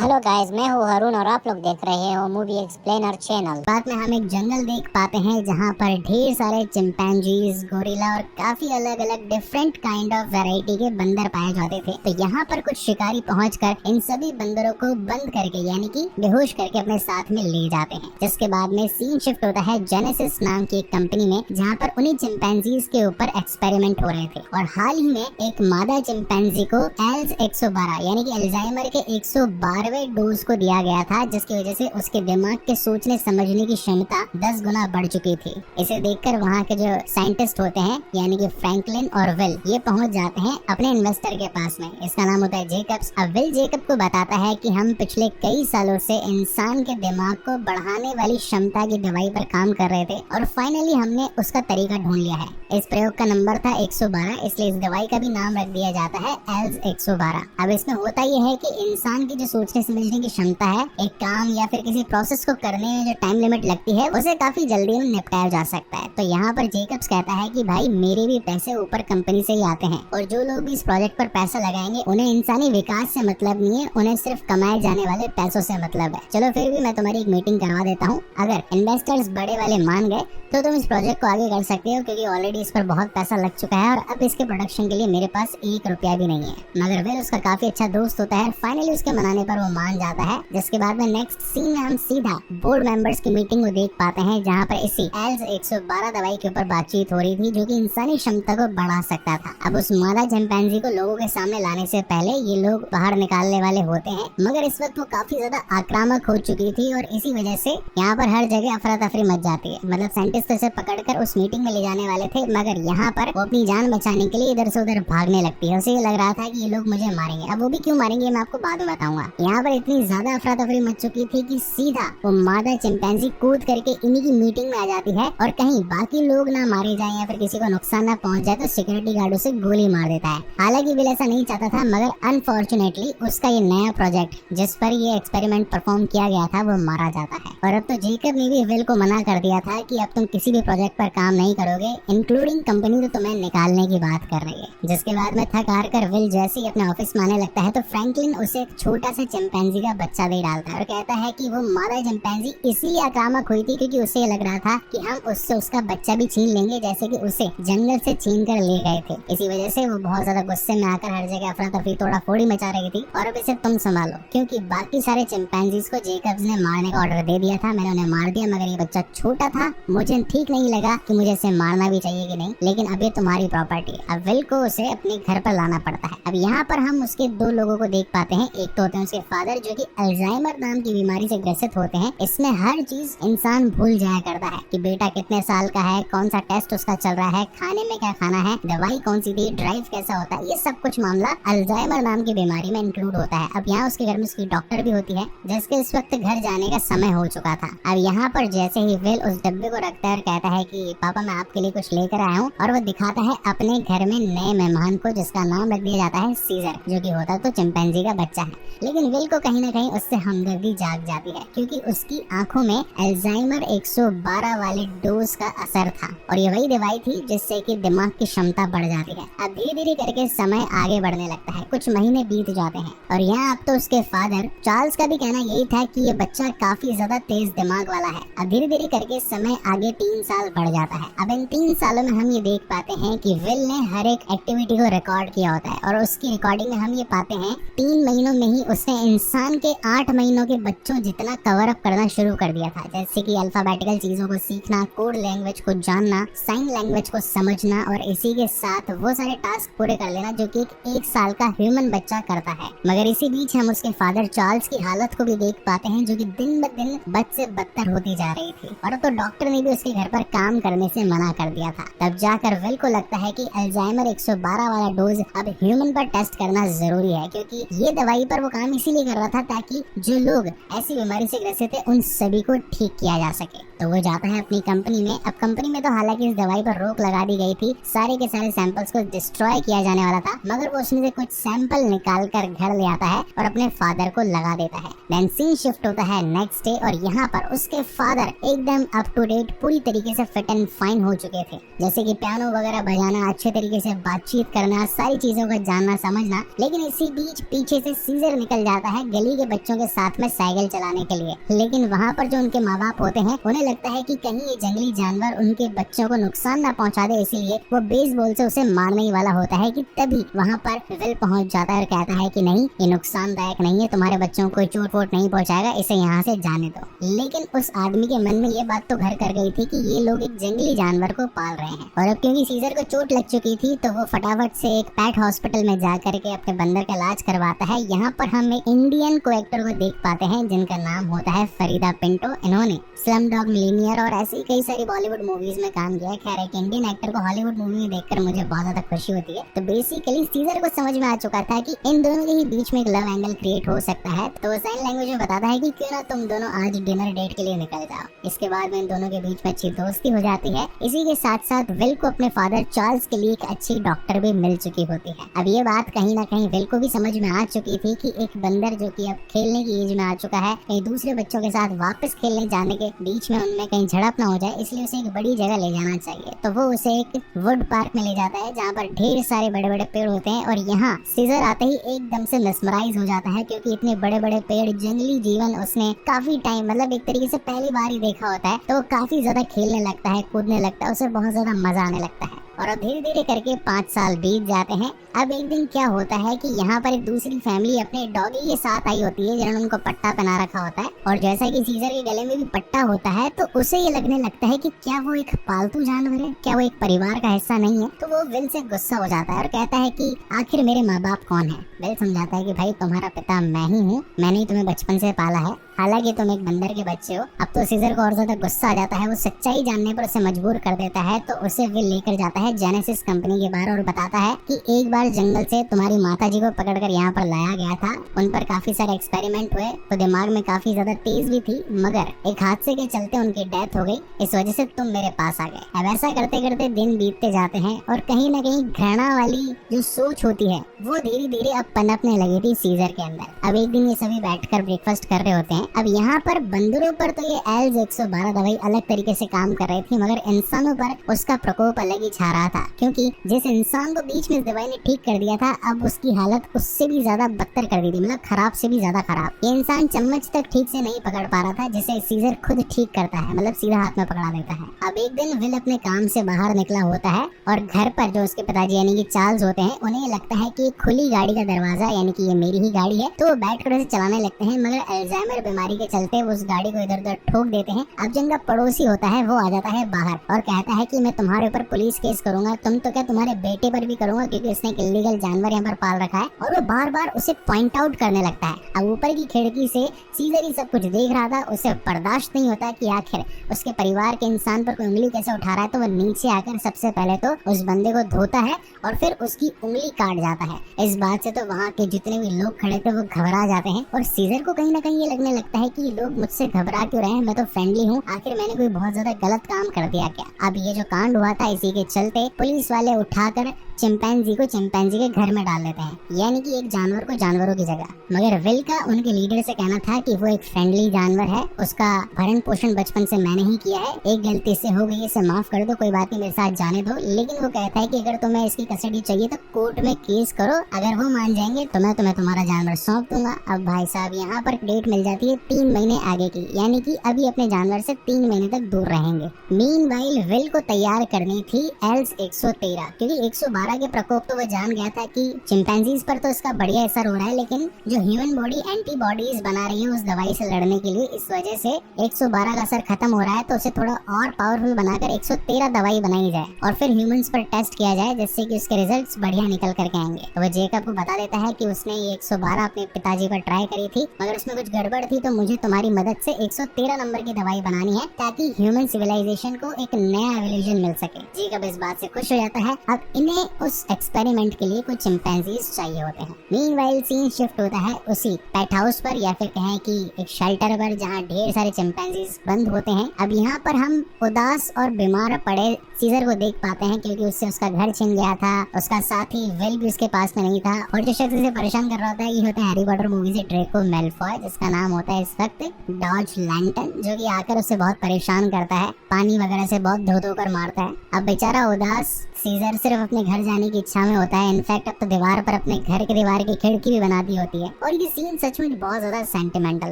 Hello guys, मैं हूँ हरुण और आप लोग देख रहे हो मूवी एक्सप्लेनर चैनल। बाद में हम एक जंगल देख पाते हैं जहाँ पर ढेर सारे चिंपैंजीज, गोरिल्ला और काफी अलग अलग डिफरेंट काइंड ऑफ वैरायटी के बंदर पाए जाते थे। तो यहाँ पर कुछ शिकारी पहुंचकर इन सभी बंदरों को बंद करके यानी कि बेहोश करके अपने साथ में ले जाते हैं। जिसके बाद में सीन शिफ्ट होता है जेनेसिस नाम की एक कंपनी में, जहाँ पर उन्हीं चिंपैंजीज के ऊपर एक्सपेरिमेंट हो रहे थे। और हाल ही में एक मादा चिंपैंजी को एल्स 112 यानी कि अल्जाइमर के 112वें डोज को दिया गया था, जिसकी वजह से उसके दिमाग के सोचने समझने की क्षमता 10 गुना बढ़ चुकी थी। इसे देखकर वहाँ के जो साइंटिस्ट होते हैं यानी कि फ्रैंकलिन और विल, ये पहुंच जाते हैं अपने इन्वेस्टर के पास में। इसका नाम होता है जेकब्स। अब विल जेकब को बताता है कि हम पिछले कई सालों से इंसान के दिमाग को बढ़ाने वाली क्षमता की दवाई पर काम कर रहे थे और फाइनली हमने उसका तरीका ढूंढ लिया है। इस प्रयोग का नंबर था 112, इसलिए इस दवाई का भी नाम रख दिया जाता है एल्स 112। अब इसमें होता यह है कि इंसान की जो सोचने समझने की क्षमता है, एक काम या फिर किसी प्रोसेस को करने में जो टाइम लिमिट लगती है, उसे काफी जल्दी में निपटाया जा सकता है। तो यहाँ पर जेकब्स कहता है कि भाई मेरे भी पैसे ऊपर कंपनी से ही आते हैं और जो लोग भी इस प्रोजेक्ट पर पैसा लगाएंगे उन्हें इंसानी विकास से मतलब नहीं है, उन्हें सिर्फ कमाए जाने वाले पैसों से मतलब है। चलो फिर भी मैं तुम्हारी एक मीटिंग करवा देता हूँ, अगर इन्वेस्टर्स बड़े वाले मान गए तो तुम इस प्रोजेक्ट को आगे कर सकते हो, क्योंकि ऑलरेडी इस पर बहुत पैसा लग चुका है और अब इसके प्रोडक्शन के लिए मेरे पास 1 रुपया भी नहीं है। मगर विल उसका काफी अच्छा दोस्त होता है, फाइनली उसके मनाने पर वो मान जाता है। जिसके बाद में नेक्स्ट सीन में हम सीधा बोर्ड मेंबर्स की मीटिंग को देख पाते हैं, जहाँ पर इसी एल्स 112 दवाई के ऊपर बातचीत हो रही थी, जो कि इंसानी क्षमता को बढ़ा सकता था। अब उस मादा चिंपैंजी को लोगों के सामने लाने से पहले ये लोग बाहर निकालने वाले होते हैं, मगर इस वक्त वो काफी ज्यादा आक्रामक हो चुकी थी और इसी वजह से यहाँ पर हर जगह अफरा तफरी मच जाती है। मतलब साइंटिस्ट इसे पकड़कर उस मीटिंग में ले जाने वाले थे, मगर यहाँ पर वो अपनी जान बचाने के लिए इधर से उधर भागने लगती है। उसे ये लग रहा था कि ये लोग मुझे मारेंगे। अब वो भी क्यों मारेंगे मैं आपको बाद में बताऊंगा। यहाँ पर इतनी ज्यादा अफरा तफरी मच चुकी थी कि सीधा वो मादा चिंपैंजी कूद करके इन्हीं की मीटिंग में आ जाती है और कहीं बाकी लोग ना मारे जाएं या फिर किसी को नुकसान ना पहुंच जाए तो सिक्योरिटी गार्ड उसे गोली मार देता है। हालांकि विल ऐसा नहीं चाहता था, मगर अनफॉर्चुनेटली उसका ये नया प्रोजेक्ट जिस पर ये एक्सपेरिमेंट परफॉर्म किया गया था वो मारा जाता है। और अब तो जेकब ने भी विल को मना कर दिया था कि अब तुम किसी भी प्रोजेक्ट पर काम नहीं करोगे, इंक्लूडिंग कंपनी तो तुम्हें निकालने की बात कर रही है। जिसके बाद में थक हार कर विल जैसे ही अपने ऑफिस में आने लगता है तो फ्रैंकलिन उसे एक छोटा सा चिंपैंजी का बच्चा दे डालता है और कहता है कि वो मादा चिंपैंजी इसलिए आक्रामक हुई थी क्योंकि उसे लग रहा था कि हम उससे उसका बच्चा भी छीन लेंगे, जैसे कि उसे जंगल से छीन कर ले गए थे। इसी वजह से वो बहुत ज्यादा गुस्से में आकर हर जगह अफरा तफरी तोड़ा फोड़ी मचा रही थी और अब इसे तुम संभालो, क्योंकि बाकी सारे चिंपैंजीज को जेकब्स ने मारने का ऑर्डर दे दिया था। मैंने उन्हें मार दिया, मगर ये बच्चा छोटा था, मुझे ठीक नहीं लगा कि मुझे इसे मारना भी चाहिए कि नहीं, लेकिन अब ये तुम्हारी प्रॉपर्टी है। अब विल को उसे अपने घर पर लाना पड़ता है। अब यहाँ पर हम उसके 2 लोगों को देख पाते हैं। एक तो होते हैं उसके फादर, जो कि अल्जाइमर नाम की बीमारी से ग्रसित होते हैं। इसमें हर चीज इंसान भूल जाया करता है कि बेटा कितने साल का है, कौन सा टेस्ट उसका चल रहा है, खाने में क्या खाना है, दवाई कौन सी थी, ड्राइव कैसा होता है, ये सब कुछ मामला अल्जाइमर नाम की बीमारी में इंक्लूड होता है। अब यहाँ उसके घर में उसकी डॉक्टर भी होती है, जिसके इस वक्त घर जाने का समय हो चुका था। अब यहाँ पर जैसे ही विल उस डब्बे को रखता है और कहता है कि पापा मैं आपके लिए कुछ लेकर आया हूँ, और वो दिखाता है अपने घर में नए मेहमान को, जिसका नाम रख दिया जाता है सीजर, जो कि होता तो चिंपैंजी का बच्चा है। लेकिन विल को कहीं ना कहीं उससे हमदर्दी जाग जाती है, क्योंकि उसकी आंखों में अल्जाइमर 112 वाले डोज का असर था और ये वही दवाई थी जिससे कि दिमाग की क्षमता बढ़ जाती है। अब धीरे धीरे करके समय आगे बढ़ने लगता है, कुछ महीने बीत जाते हैं और यहाँ अब तो उसके फादर चार्ल्स का भी कहना यही था कि ये बच्चा काफी ज्यादा तेज दिमाग वाला है। अब धीरे धीरे करके समय आगे 3 साल बढ़ जाता है। अब इन 3 सालों में हम ये देख पाते हैं कि विल ने हर एक एक्टिविटी को रिकॉर्ड किया होता है और उसकी रिकॉर्डिंग में हम ये पाते हैं 3 महीनों में ही उसने इंसान के 8 महीनों के बच्चों जितना कवर अप करना शुरू कर दिया था, जैसे कि अल्फाबेटिकल चीजों को सीखना, कोड लैंग्वेज को जानना, साइन लैंग्वेज को समझना और इसी के साथ वो सारे टास्क पूरे कर लेना जो कि एक साल का ह्यूमन बच्चा करता है। मगर इसी बीच हम उसके फादर चार्ल्स की हालत को भी देख पाते हैं, जो कि दिन ब दिन बद से बदतर होती जा रही थी और तो डॉक्टर ने भी उसके घर पर काम करने से मना कर दिया था। तब जाकर विल को लगता है कि अल्जाइमर 112 वाला डोज अब ह्यूमन पर टेस्ट करना जरूरी है, क्योंकि ये दवाई पर वो काम इसीलिए कर रहा था ताकि जो लोग ऐसी बीमारी से ग्रसित थे उन सभी को ठीक किया जा सके। तो वो जाता है अपनी कंपनी में। अब कंपनी में तो हालांकि इस दवाई पर रोक लगा दी गई थी, सारे के सारे सैंपल्स को डिस्ट्रॉय किया जाने वाला था, मगर वो उसमें से कुछ सैंपल निकाल कर घर ले आता है और अपने फादर को लगा देता है। देन सीन शिफ्ट होता है नेक्स्ट डे और यहाँ पर उसके फादर एकदम अप टू डेट पूरी तरीके से फिट एंड फाइन हो चुके थे, जैसे कि पियानो वगैरह बजाना, अच्छे तरीके से बातचीत करना, सारी चीजों को जानना समझना। लेकिन इसी बीच पीछे से सीजर निकल जाता है गली के बच्चों के साथ में साइकिल चलाने के लिए, लेकिन वहाँ पर जो उनके माँ बाप होते हैं उन्हें लगता है कि कहीं ये जंगली जानवर उनके बच्चों को नुकसान ना पहुँचा दे, इसीलिए वो बेसबॉल से उसे मारने ही वाला होता है कि तभी वहाँ पर विल पहुँच जाता है और कहता है कि नहीं, ये नुकसानदायक नहीं है, तुम्हारे बच्चों को चोट वोट नहीं पहुँचाएगा, इसे यहाँ से जाने दो। लेकिन उस आदमी के मन में ये बात तो घर कर गई थी कि ये लोग एक जंगली जानवर को पाल रहे हैं, और अब क्योंकि सीजर को चोट लग चुकी थी तो वो फटाफट से एक पेट हॉस्पिटल में जा करके अपने बंदर का इलाज करवाता है। यहाँ पर हम एक इंडियन को एक्टर को देख पाते हैं जिनका नाम होता है फरीदा पिंटो। इन्होंने स्लम डॉग मिलीनियर और ऐसी कई सारी बॉलीवुड मूवीज में काम किया है। खैर, एक इंडियन एक्टर को हॉलीवुड मूवी में देखकर मुझे बहुत ज्यादा खुशी होती है। तो बेसिकली सीजर को समझ में आ चुका था कि इन दोनों के ही बीच में एक लव एंगल क्रिएट हो सकता है, तो वो साइन लैंग्वेज में बताता है कि क्यों ना तुम दोनों आज डिनर डेट के लिए निकल जाओ। इसके बाद में इन दोनों के बीच में अच्छी दोस्ती हो जाती है। इसी के साथ साथ विल को अपने फादर चार्ल्स के लिए एक अच्छी डॉक्टर भी मिल चुकी होती है। अब ये बात कहीं ना कहीं विल को भी समझ में आ चुकी थी कि एक बंदर जो कि अब खेलने की एज में आ चुका है, कहीं दूसरे बच्चों के साथ वापस खेलने जाने के बीच में उनमें कहीं झड़प ना हो जाए, इसलिए उसे एक बड़ी जगह ले जाना चाहिए। तो वो उसे एक वुड पार्क में ले जाता है जहाँ पर ढेर सारे बड़े बड़े पेड़ होते हैं, और यहाँ सीजर आते ही एकदम से मेस्मराइज हो जाता है क्योंकि इतने बड़े बड़े पेड़, जंगली जीवन उसने काफी टाइम, मतलब एक तरीके से पहली बार ही देखा होता है, तो वो काफी ज्यादा खेलने लगता है, कूदने लगता है, उसे बहुत ज्यादा मजा आने लगता है। और अब धीरे धीरे करके 5 साल बीत जाते हैं। अब एक दिन क्या होता है कि यहाँ पर एक दूसरी फैमिली अपने डॉगी के साथ आई होती है जिन्होंने उनको पट्टा पहना रखा होता है, और जैसा कि सीजर के गले में भी पट्टा होता है तो उसे ये लगने लगता है कि क्या वो एक पालतू जानवर है, क्या वो एक परिवार का हिस्सा नहीं है। तो वो विल से गुस्सा हो जाता है और कहता है कि आखिर मेरे माँ बाप कौन है। विल समझाता है कि भाई तुम्हारा पिता मैं ही हूँ, मैंने ही तुम्हें बचपन से पाला है, हालांकि तुम एक बंदर के बच्चे हो। अब तो सीजर को और ज्यादा गुस्सा आ जाता है, वो सच्चाई जानने पर उसे मजबूर कर देता है। तो उसे विल लेकर जाता है जेनेसिस कंपनी के बाहर और बताता है कि एक बार जंगल से तुम्हारी माताजी को पकड़कर यहाँ पर लाया गया था, उन पर काफी सारे एक्सपेरिमेंट हुए, तो दिमाग में काफी ज्यादा तेज भी थी, मगर एक हादसे के चलते उनकी डेथ हो गई, इस वजह से तुम मेरे पास आ गए। अब ऐसा करते करते दिन बीतते जाते हैं और कहीं ना कहीं घृणा वाली जो सोच होती है वो धीरे धीरे अब पनपने लगी थी सीजर के अंदर। अब एक दिन ये सभी बैठकर ब्रेकफास्ट कर रहे होते हैं। अब यहाँ पर बंदरों पर तो ये एल्स 112 दवाई अलग तरीके से काम कर रही थी, मगर इंसानों पर उसका प्रकोप अलग ही छा रहा था, क्योंकि जिस इंसान को बीच में इस दवाई ने ठीक कर दिया था अब उसकी हालत उससे भी ज्यादा बदतर कर दी थी, मतलब खराब से भी ज्यादा खराब। ये इंसान चम्मच तक ठीक से नहीं पकड़ पा रहा था, जिसे सीजर खुद ठीक करता है, मतलब सीधा हाथ में पकड़ा देता है। अब एक दिन विल अपने काम से बाहर निकला होता है और घर पर जो उसके पिताजी यानी कि चार्ल्स होते हैं उन्हें लगता है कि खुली गाड़ी का दरवाजा यानी कि ये मेरी ही गाड़ी है, तो वो बैठकर उसे चलाने लगते हैं, मगर अल्जाइमर बीमारी के चलते वो उस गाड़ी को इधर उधर ठोक देते हैं। अब जिनका पड़ोसी होता है वो आ जाता है बाहर और कहता है कि मैं तुम्हारे ऊपर पुलिस केस करूंगा, तुम तो क्या तुम्हारे बेटे पर भी करूंगा, क्योंकि उसने एक इल्लीगल जानवर यहाँ पर पाल रखा है। और वो बार बार उसे पॉइंट आउट करने लगता है। अब ऊपर की खिड़की से सीजर ही सब कुछ देख रहा था, उसे बर्दाश्त नहीं होता कि आखिर उसके परिवार के इंसान पर कोई उंगली कैसे उठा रहा है, तो वो नीचे आकर सबसे पहले तो उस बंदे को धोता है और फिर उसकी उंगली काट जाता है। इस बात से तो वहाँ के जितने भी लोग खड़े थे वो घबरा जाते हैं और सीजर को कहीं ना कहीं ये लगने लगता है कि लोग मुझसे घबरा क्यों रहे हैं, मैं तो फ्रेंडली हूँ, आखिर मैंने कोई बहुत ज्यादा गलत काम कर दिया क्या। अब ये जो कांड हुआ था इसी के चलते पुलिस वाले उठाकर चिंपैंजी को चिंपैंजी के घर में डाल देते हैं, यानी कि एक जानवर को जानवरों की जगह। मगर विल का उनके लीडर से कहना था कि वो एक फ्रेंडली जानवर है, उसका भरण पोषण बचपन से मैंने ही किया है, एक गलती से हो गई, इसे माफ कर दो, कोई बात नहीं, मेरे साथ जाने दो। लेकिन वो कहता है कि अगर तुम्हें इसकी कस्टडी चाहिए तो कोर्ट में केस करो, अगर वो मान जाएंगे तो मैं तुम्हें तुम्हारा जानवर सौंप दूंगा। अब भाई साहब यहाँ पर डेट मिल जाती है 3 महीने आगे की, यानी कि अभी अपने जानवर से 3 महीने तक दूर रहेंगे। मीनवाइल विल को तैयार करनी थी एल्स 113, क्योंकि 112 के प्रकोप तो वो जान गया था कि चिंपैंजीज पर तो इसका बढ़िया असर हो रहा है, लेकिन जो ह्यूमन बॉडी एंटीबॉडीज बना रही है उस दवाई से लड़ने के लिए, इस वजह से 112 का असर खत्म हो रहा है, तो उसे थोड़ा और पावरफुल बनाकर 113 दवाई बनाई जाए और फिर ह्यूमंस पर टेस्ट किया जाए, जिससे कि उसके रिजल्ट्स बढ़िया निकल करके आएंगे। तो वो जेकब को बता देता है कि उसने ये 112 अपने पिताजी पर ट्राई करी थी, मगर उसमें कुछ गड़बड़ थी, तो मुझे तुम्हारी मदद से 113 नंबर की दवाई बनानी है ताकि ह्यूमन सिविलाइजेशन को एक नया एवोल्यूशन मिल सके। जेकब इस बात से खुश हो जाता है। अब इन्हें उस एक्सपेरिमेंट के लिए कुछ चिंपैंजीज चाहिए होते हैं। मीनवाइल सीन शिफ्ट होता है उसी पेट हाउस पर, या फिर कहें कि एक शेल्टर पर, जहाँ ढेर सारे चिंपैंजीज बंद होते हैं। अब यहाँ पर हम उदास और बीमार पड़े सीजर को देख पाते हैं, क्योंकि उससे उसका घर छिन गया था, उसका साथी विल भी उसके पास में नहीं था, और जो शख्स उसे परेशान कर रहा होता है ये होता है हैरी पॉटर मूवी से ड्रेको मैलफॉय, जिसका नाम होता है इस वक्त डॉज लैंटन, जो कि आकर उसे बहुत परेशान करता है, पानी वगैरह से बहुत धो धो कर मारता है। अब बेचारा उदास सीजर सिर्फ अपने घर जाने की इच्छा में होता है। इनफैक्ट अब तो दीवार पर अपने घर की दीवार की खिड़की भी बना दी होती है और ये सीन सच में बहुत ज्यादा सेंटिमेंटल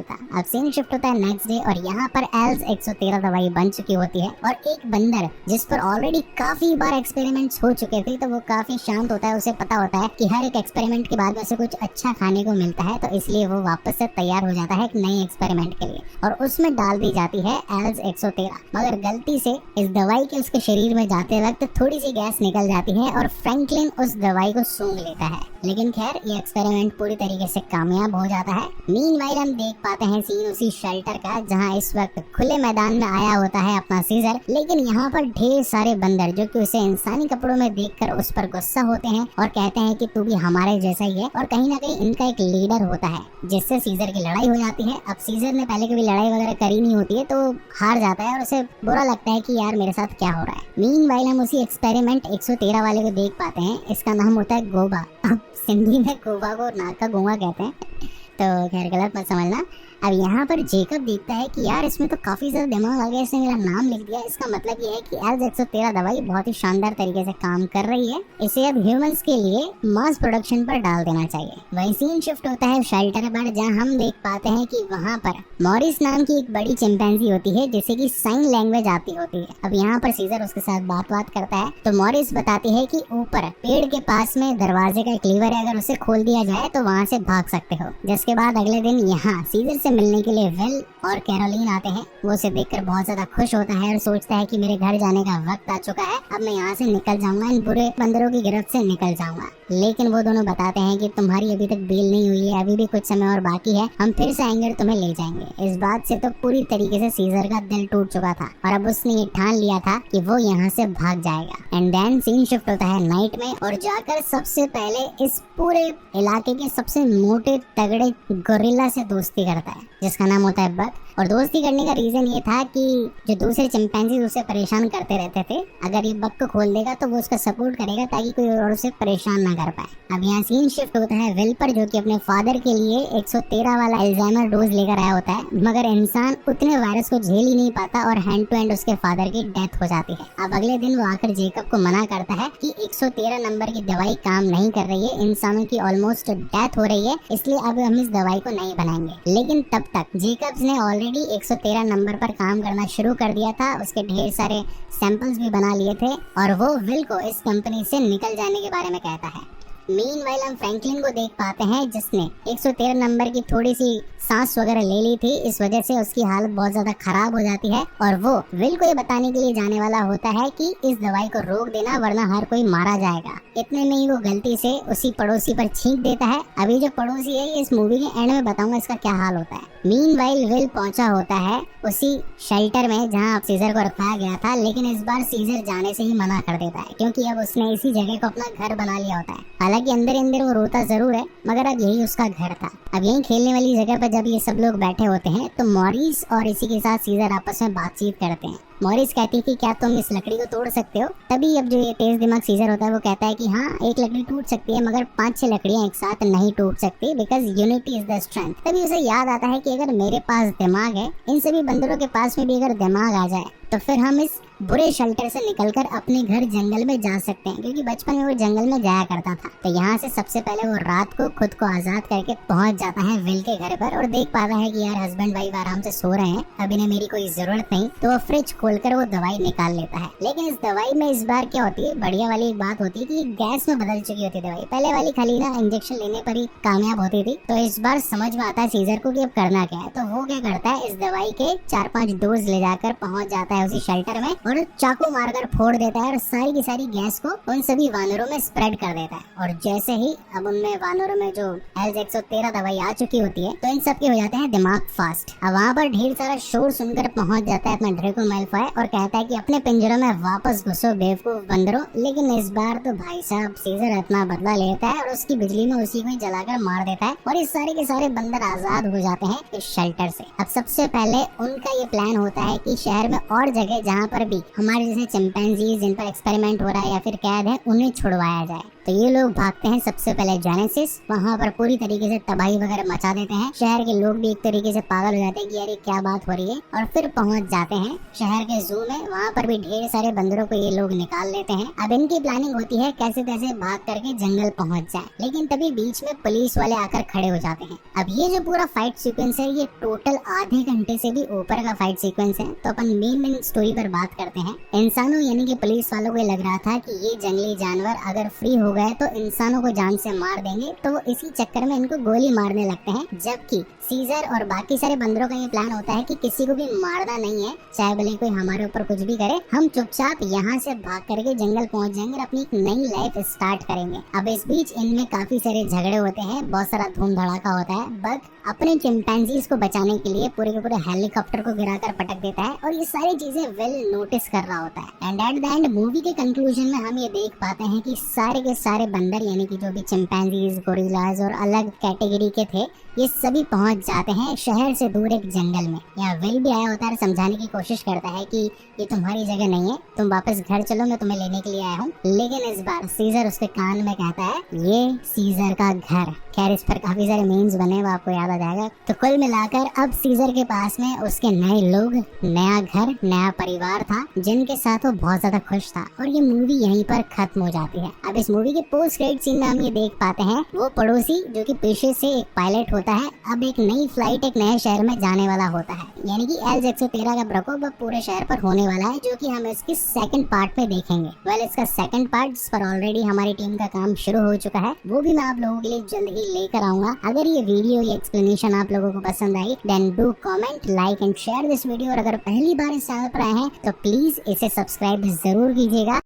था। अब सीन शिफ्ट होता है नेक्स्ट डे और यहाँ पर एल्स 113 दवाई बन चुकी होती है और एक बंदर जिस पर ऑलरेडी काफी बार एक्सपेरिमेंट्स हो चुके थे तो वो काफी शांत होता है। उसे पता होता है कि हर एक एक्सपेरिमेंट के बाद में से कुछ अच्छा खाने को मिलता है, तो इसलिए वो वापस से तैयार हो जाता है एक नई एक्सपेरिमेंट के लिए और उसमें डाल दी जाती है एल्स 113। मगर गलती से इस दवाई के उसके शरीर में जाते वक्त थोड़ी सी गैस निकल जाती है और फ्रैंकलिन उस दवाई को सूंघ लेता है। लेकिन खैर ये एक्सपेरिमेंट पूरी तरीके से कामयाब हो जाता है। मीनवाइल हम देख पाते हैं सीन उसी शेल्टर का जहां इस वक्त खुले मैदान में आया होता है अपना सीजर, लेकिन यहाँ पर ढेर सारे बंदर जो कि उसे इंसानी कपड़ों में देखकर उस पर गुस्सा होते हैं और कहते हैं कि तू भी हमारे जैसा ही है। और कहीं ना कहीं इनका एक लीडर होता है जिससे सीजर की लड़ाई हो जाती है। अब सीजर ने पहले कभी लड़ाई वगैरह करी नहीं होती है तो हार जाता है और उसे बुरा लगता है कि यार मेरे साथ क्या हो रहा है। मीनवाइल हम उसी एक्सपेरिमेंट 113 वाले को देख पाते हैं। इसका नाम होता है गोबा। अब सिंधी में गोबा को नाक का गोवा कहते हैं, तो खैर गलत मत समझना। अब यहाँ पर जेकब देखता है कि यार इसमें तो काफी ज्यादा दिमाग आ गया, इसने मेरा नाम लिख दिया। इसका मतलब ये है कि एल्स 113 दवाई बहुत ही शानदार तरीके से काम कर रही है, इसे अब ह्यूमंस के लिए मास प्रोडक्शन पर डाल देना चाहिए। वही सीन शिफ्ट होता है शेल्टर पर जहाँ हम देख पाते हैं कि वहाँ पर मॉरिस नाम की एक बड़ी चिंपैंजी होती है जिसे की साइन लैंग्वेज आती होती है। अब यहाँ पर सीजर उसके साथ बात करता है तो मॉरिस बताती है कि ऊपर पेड़ के पास में दरवाजे का एक लीवर है, अगर उसे खोल दिया जाए तो वहाँ से भाग सकते हो। जिसके बाद अगले दिन यहाँ सीजर से मिलने के लिए विल और कैरोलिन आते हैं। वो उसे देखकर बहुत ज्यादा खुश होता है और सोचता है कि मेरे घर जाने का वक्त आ चुका है, अब मैं यहाँ से निकल जाऊंगा, इन बुरे बंदरों की गिरफ्त से निकल जाऊंगा। लेकिन वो दोनों बताते हैं कि तुम्हारी अभी तक बेल नहीं हुई है, अभी भी कुछ समय और बाकी है, हम फिर से आएंगे और तुम्हें ले जाएंगे। इस बात से तो पूरी तरीके से सीजर का दिल टूट चुका था और अब उसने ये ठान लिया था कि वो यहाँ से भाग जाएगा। एंड देन सीन शिफ्ट होता है नाइट में और जाकर सबसे पहले इस पूरे इलाके के सबसे मोटे तगड़े गोरिल्ला से दोस्ती करता है जिसका नाम होता है बक। और दोस्ती करने का रीजन ये था कि जो दूसरे चिंपैंजी उसे परेशान करते रहते थे, अगर ये बक को खोल देगा तो वो उसका सपोर्ट करेगा ताकि कोई और उसे परेशान ना कर पाए। अब यहाँ सीन शिफ्ट होता है विल पर जो कि अपने फादर के लिए 113 वाला अल्जाइमर डोज लेकर आया होता है, मगर इंसान उतने वायरस को झेल ही नहीं पाता और हैंड टू हैंड उसके फादर की डेथ हो जाती है। अब अगले दिन वो आकर जेकब को मना करता है कि 113 नंबर की दवाई काम नहीं कर रही है, इंसानों की ऑलमोस्ट डेथ हो रही है, इसलिए अब हम इस दवाई को नहीं बनाएंगे। लेकिन तब तक जेकब्स ने ऑलरेडी 113 नंबर पर काम करना शुरू कर दिया था, उसके ढेर सारे सैंपल्स भी बना लिए थे और वो विल को इस कंपनी से निकल जाने के बारे में कहता है। मीनवाइल हम फ्रैंकलिन को देख पाते हैं जिसने 113 नंबर की थोड़ी सी सांस वगैरह ले ली थी, इस वजह से उसकी हालत बहुत ज्यादा खराब हो जाती है और वो विल को ये बताने के लिए जाने वाला होता है कि इस दवाई को रोक देना वरना हर कोई मारा जाएगा। इतने में ही वो गलती से उसी पड़ोसी पर छींक देता है। अभी जो पड़ोसी है इस मूवी के एंड में बताऊंगा इसका क्या हाल होता है। मीनवाइल विल पहुंचा होता है उसी शेल्टर में जहां अब सीजर को रखाया गया था, लेकिन इस बार सीजर जाने से ही मना कर देता है क्योंकि अब उसने इसी जगह को अपना घर बना लिया होता है। हालांकि अंदर अंदर वो रोता जरूर है मगर अब यही उसका घर था। अब यही खेलने वाली जगह पर जब ये सब लोग बैठे होते हैं तो मॉरिस और इसी के साथ सीजर आपस में बातचीत करते हैं। मॉरिस कहती है कि क्या तुम इस लकड़ी को तोड़ सकते हो? तभी अब जो ये तेज दिमाग सीजर होता है वो कहता है कि हाँ एक लकड़ी टूट सकती है मगर 5-6 लकड़ियां एक साथ नहीं टूट सकती, because unity is the strength. तभी उसे याद आता है कि अगर मेरे पास दिमाग है, इन सभी बंदरों के पास में भी अगर दिमाग आ जाए तो फिर हम इस बुरे शेल्टर से निकलकर अपने घर जंगल में जा सकते हैं, क्योंकि बचपन में वो जंगल में जाया करता था। तो यहाँ से सबसे पहले वो रात को खुद को आजाद करके पहुंच जाता है विल के घर पर और देख पाता है कि यार हस्बैंड वाइफ आराम से सो रहे हैं, अब इन्हें मेरी कोई जरूरत नहीं। तो वो फ्रिज खोलकर वो दवाई निकाल लेता है। लेकिन इस दवाई में इस बार क्या होती है, बढ़िया वाली एक बात होती है कि गैस में बदल चुकी होती है दवाई। पहले वाली खाली ना इंजेक्शन लेने पर ही कामयाब होती थी, तो इस बार समझ में आता है सीजर को कि अब करना क्या है। तो वो क्या करता है, इस दवाई के 4-5 डोज ले जाकर पहुंच जाता है उसी शेल्टर में और चाकू मारकर फोड़ देता है और सारी की सारी गैस को उन सभी वानरों में स्प्रेड कर देता है। और जैसे ही अब उनमें वानरों में जो एल्स 113 दवाई आ चुकी होती है तो इन सब के हो जाते हैं दिमाग फास्ट। अब वहाँ पर ढेर सारा शोर सुनकर पहुंच जाता है अपना ड्रेको मैल्फॉय और कहता है कि अपने पिंजरों में वापस घुसो बेवकूफ बंदरों। लेकिन इस बार तो भाई साहब सीजर अपना बदला लेता है और उसकी बिजली में उसी को जलाकर मार देता है और इस सारे के सारे बंदर आजाद हो जाते हैं इस शेल्टर से। अब सबसे पहले उनका ये प्लान होता है कि शहर में और जगह जहाँ पर भी हमारे जैसे चिंपैंजीज जिन पर एक्सपेरिमेंट हो रहा है या फिर कैद है उन्हें छुड़वाया जाए। तो ये लोग भागते हैं सबसे पहले जेनेसिस, वहाँ पर पूरी तरीके से तबाही वगैरह मचा देते हैं। शहर के लोग भी एक तरीके से पागल हो जाते हैं कि यार ये क्या बात हो रही है, और फिर पहुंच जाते हैं शहर के जू में। वहाँ पर भी ढेर सारे बंदरों को ये लोग निकाल लेते हैं। अब इनकी प्लानिंग होती है कैसे तैसे भाग करके जंगल पहुंच जाए, लेकिन तभी बीच में पुलिस वाले आकर खड़े हो जाते हैं। अब ये जो पूरा फाइट सीक्वेंस है ये टोटल आधे घंटे से भी ऊपर का फाइट सीक्वेंस है। तो अपन मेन स्टोरी पर बात करते हैं। इंसानों यानी कि पुलिस वालों को लग रहा था कि ये जंगली जानवर अगर फ्री हो गए तो इंसानों को जान से मार देंगे, तो वो इसी चक्कर में इनको गोली मारने लगते हैं। जबकि सीजर और बाकी सारे बंदरों का ये प्लान होता है कि किसी को भी मारना नहीं है, चाहे भले कोई हमारे ऊपर कुछ भी करे, हम चुपचाप यहाँ से भाग करके जंगल पहुँच जाएंगे और अपनी एक नई लाइफ स्टार्ट करेंगे। अब इस बीच इनमें काफी सारे झगड़े होते हैं, बहुत सारा धूम धड़ाका होता है। बग अपने चिंपैंजीज को बचाने के लिए पूरे के पूरे हेलीकॉप्टर को गिराकर पटक देता है, और ये सारी चीजें वेल नोटिस कर रहा होता है। And at the end movie के कंक्लूजन में हम ये देख पाते हैं कि सारे के सारे बंदर यानी कि जो भी चिंपैंजीज, गोरिल्लाज और अलग कैटेगरी के थे, ये सभी पहुंच जाते हैं शहर से दूर एक जंगल में। यहाँ विल भी आया होता है, समझाने की कोशिश करता है कि ये तुम्हारी जगह नहीं है, तुम वापस घर चलो, मैं तुम्हें लेने के लिए आया हूँ। लेकिन इस बार सीजर उसके कान में कहता है ये सीजर का घर। खैर इस पर काफी सारे मीम्स बने, वो आपको याद आ जाएगा। तो कुल मिलाकर अब सीजर के पास में उसके नए लोग, नया घर, नया परिवार था, जिनके साथ वो बहुत ज्यादा खुश था। और ये मूवी यहीं पर खत्म हो जाती है। अब इस मूवी के पोस्ट क्रेडिट सीन में हम ये देख पाते हैं वो पड़ोसी जो कि पेशे से एक पायलट होता है, अब एक नई फ्लाइट एक नए शहर में जाने वाला होता है। यानी कि LZ-113 का प्रकोप अब पूरे शहर पर होने वाला है, जो कि हम इसके सेकंड पार्ट में देखेंगे। वेल इसका सेकंड पार्ट जिस पर ऑलरेडी हमारी टीम का काम शुरू हो चुका है, वो भी मैं आप लोगों के लिए जल्द ही लेकर आऊंगा। अगर ये वीडियो, ये एक्सप्लेनेशन आप लोगों को पसंद आई, then do comment, like and share this video. और अगर पहली बार इस चैनल पर आए हैं तो प्लीज इसे सब्सक्राइब जरूर कीजिएगा।